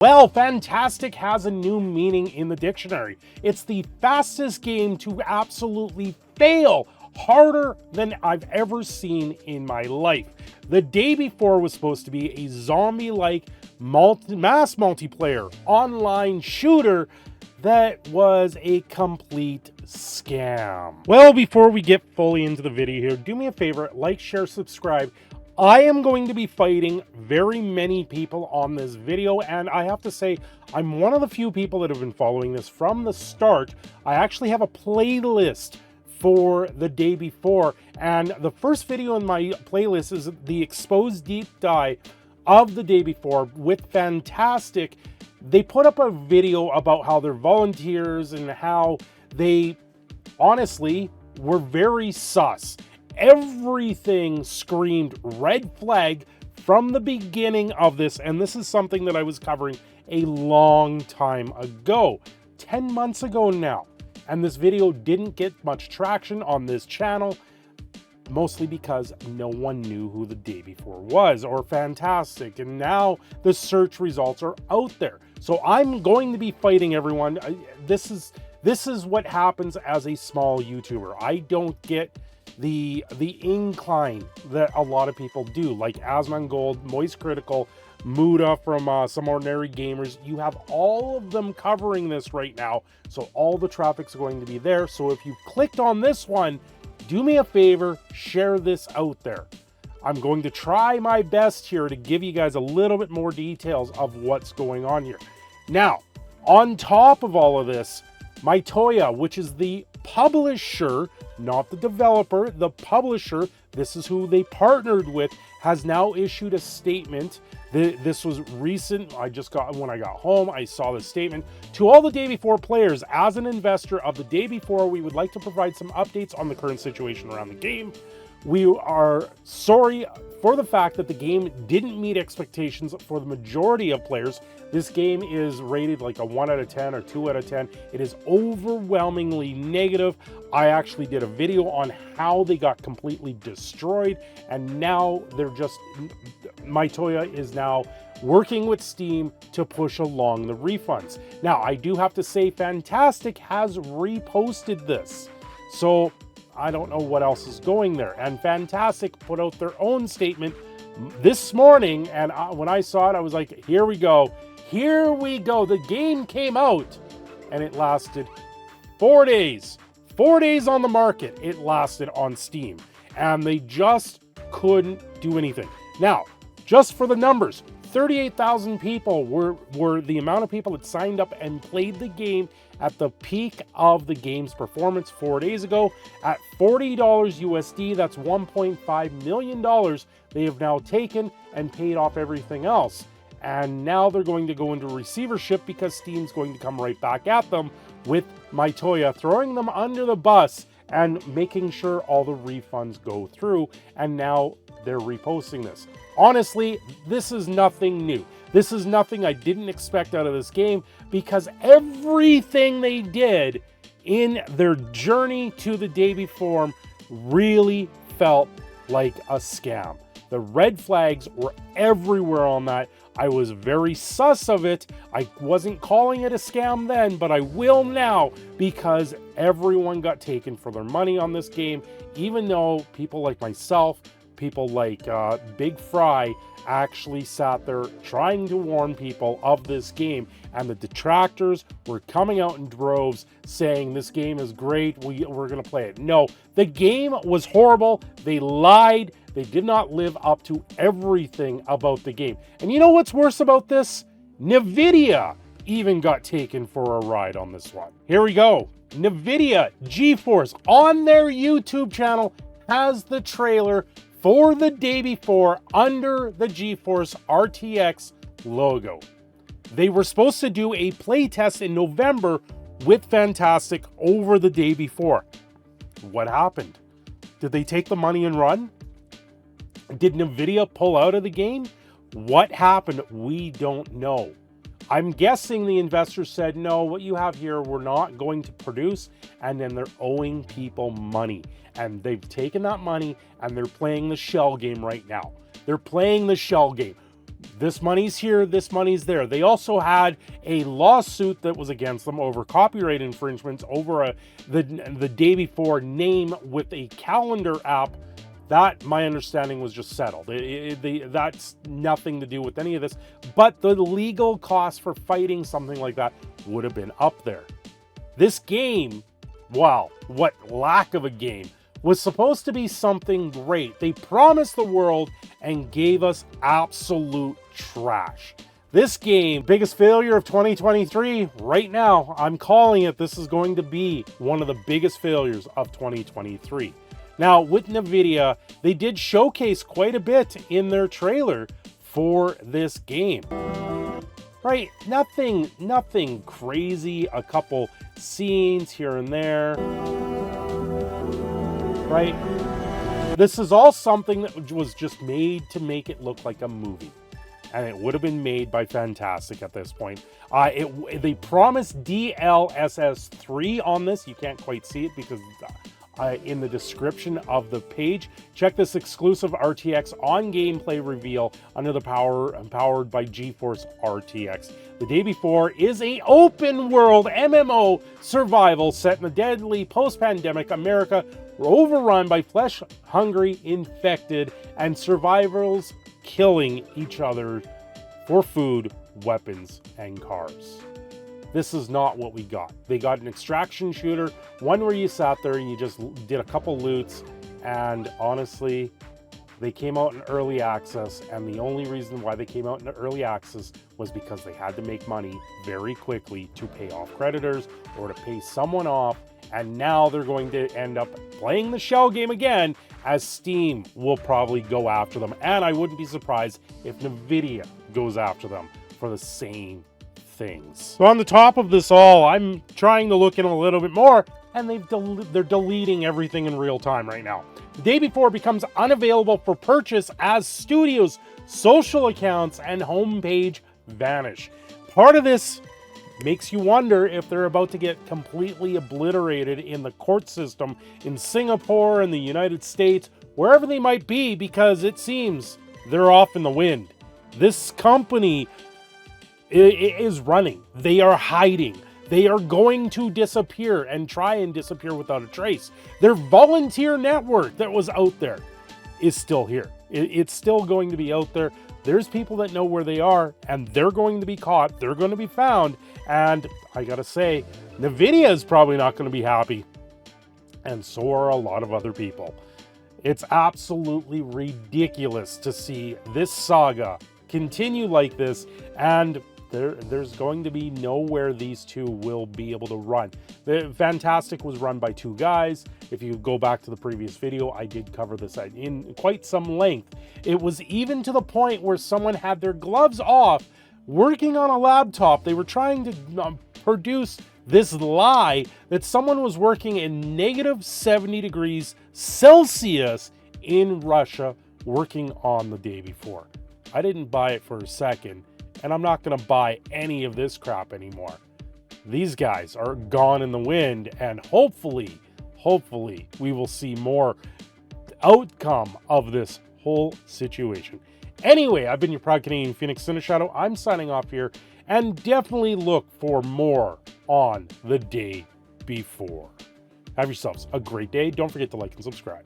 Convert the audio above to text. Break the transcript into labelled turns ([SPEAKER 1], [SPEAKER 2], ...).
[SPEAKER 1] Well, fantastic has a new meaning in the dictionary. It's the fastest game to absolutely fail, harder than I've ever seen in my life. The day before was supposed to be a zombie-like mass multiplayer online shooter that was a complete scam. Well, before we get fully into the video here, do me a favor, like, share, subscribe. I am going to be fighting very many people on this video, and I have to say, I'm one of the few people that have been following this from the start. I actually have a playlist for the day before, and the first video in my playlist is the exposed deep dive of the day before with Fantastic. They put up a video about how they're volunteers and how they honestly were very sus. Everything screamed red flag from the beginning of this, and this is something that I was covering a long time ago, 10 months ago now, and this video didn't get much traction on this channel, mostly because no one knew who the day before was or Fantastic, and now the search results are out there. So I'm going to be fighting everyone. This is what happens as a small YouTuber. I don't get the incline that a lot of people do, like Asmongold, Moist Critical, Muda from Some Ordinary Gamers. You have all of them covering this right now, so all the traffic's going to be there. So if you clicked on this one, do me a favor, share this out there. I'm going to try my best here to give you guys a little bit more details of what's going on here. Now, on top of all of this, Mytoya, which is the publisher, not the developer, the publisher, this is who they partnered with, has now issued a statement. This was recent. When I got home, I saw this statement. To all the day before players, as an investor of the day before, we would like to provide some updates on the current situation around the game. We are sorry for the fact that the game didn't meet expectations for the majority of players. This game is rated like a 1 out of 10 or 2 out of 10. It is overwhelmingly negative. I actually did a video on how they got completely destroyed, and now Mytoya is now working with Steam to push along the refunds. Now, I do have to say, Fantastic has reposted this, so I don't know what else is going there. And Fantastic put out their own statement this morning, and when I saw it, I was like, here we go. Here we go. The game came out, and it lasted 4 days. 4 days on the market it lasted on Steam, and they just couldn't do anything. Now, just for the numbers, 38,000 people were the amount of people that signed up and played the game at the peak of the game's performance 4 days ago. At $40 USD, that's $1.5 million they have now taken and paid off everything else. And now they're going to go into receivership because Steam's going to come right back at them with Mytoya, throwing them under the bus and making sure all the refunds go through. And now they're reposting this. Honestly, this is nothing new. This is nothing I didn't expect out of this game, because everything they did in their journey to the day before really felt like a scam. The red flags were everywhere on that. I was very sus of it. I wasn't calling it a scam then, but I will now, because everyone got taken for their money on this game, even though people like myself, people like Big Fry actually sat there trying to warn people of this game, and the detractors were coming out in droves saying this game is great, we're going to play it. No, the game was horrible. They lied. They did not live up to everything about the game. And you know what's worse about this? NVIDIA even got taken for a ride on this one. Here we go. NVIDIA GeForce on their YouTube channel has the trailer for the day before under the GeForce RTX logo. They were supposed to do a playtest in November with Fantastic over the day before. What happened? Did they take the money and run? Did NVIDIA pull out of the game? What happened? We don't know. I'm guessing the investors said, no, what you have here, we're not going to produce, and then they're owing people money. And they've taken that money and they're playing the shell game right now. They're playing the shell game. this money's here, this money's there. They also had a lawsuit that was against them over copyright infringements over the day before name with a calendar app. That, my understanding, was just settled. That's nothing to do with any of this, but the legal cost for fighting something like that would have been up there. This game, wow, what lack of a game, was supposed to be something great. They promised the world and gave us absolute trash. This game, biggest failure of 2023, right now, I'm calling it. This is going to be one of the biggest failures of 2023. Now, with NVIDIA, they did showcase quite a bit in their trailer for this game. Right, nothing crazy, a couple scenes here and there. Right? This is all something that was just made to make it look like a movie. And it would have been made by fntastic at this point. They promised DLSS 3 on this. You can't quite see it because in the description of the page. Check this exclusive RTX on gameplay reveal under the powered by GeForce RTX. The Day Before is a open world MMO survival set in the deadly post-pandemic America, overrun by flesh-hungry infected and survivors killing each other for food, weapons, and cars. This is not what we got. They got an extraction shooter, one where you sat there and you just did a couple loots, and honestly, they came out in early access, and the only reason why they came out in early access was because they had to make money very quickly to pay off creditors or to pay someone off, and now they're going to end up playing the shell game again, as Steam will probably go after them, and I wouldn't be surprised if NVIDIA goes after them for the same things. So on the top of this all, I'm trying to look in a little bit more, and they're deleting everything in real time right now. The Day Before becomes unavailable for purchase as studios' social accounts and homepage vanish. Part of this makes you wonder if they're about to get completely obliterated in the court system in Singapore and the United States, wherever they might be, because it seems they're off in the wind. This company is running. They are hiding. They are going to disappear and try and disappear without a trace. Their volunteer network that was out there is still here. It's still going to be out there. There's people that know where they are, and they're going to be caught. They're going to be found. And I gotta say, NVIDIA is probably not going to be happy. And so are a lot of other people. It's absolutely ridiculous to see this saga continue like this, and there's going to be nowhere these two will be able to run. The fntastic was run by two guys. If you go back to the previous video, I did cover this in quite some length. It was even to the point where someone had their gloves off, working on a laptop. They were trying to produce this lie that someone was working in negative 70 degrees Celsius in Russia, working on the Day Before. I didn't buy it for a second, and I'm not going to buy any of this crap anymore. These guys are gone in the wind, and hopefully we will see more outcome of this whole situation. Anyway, I've been your proud Canadian Phoenix Cineshadow. I'm signing off here, and definitely look for more on the Day Before. Have yourselves a great day. Don't forget to like and subscribe.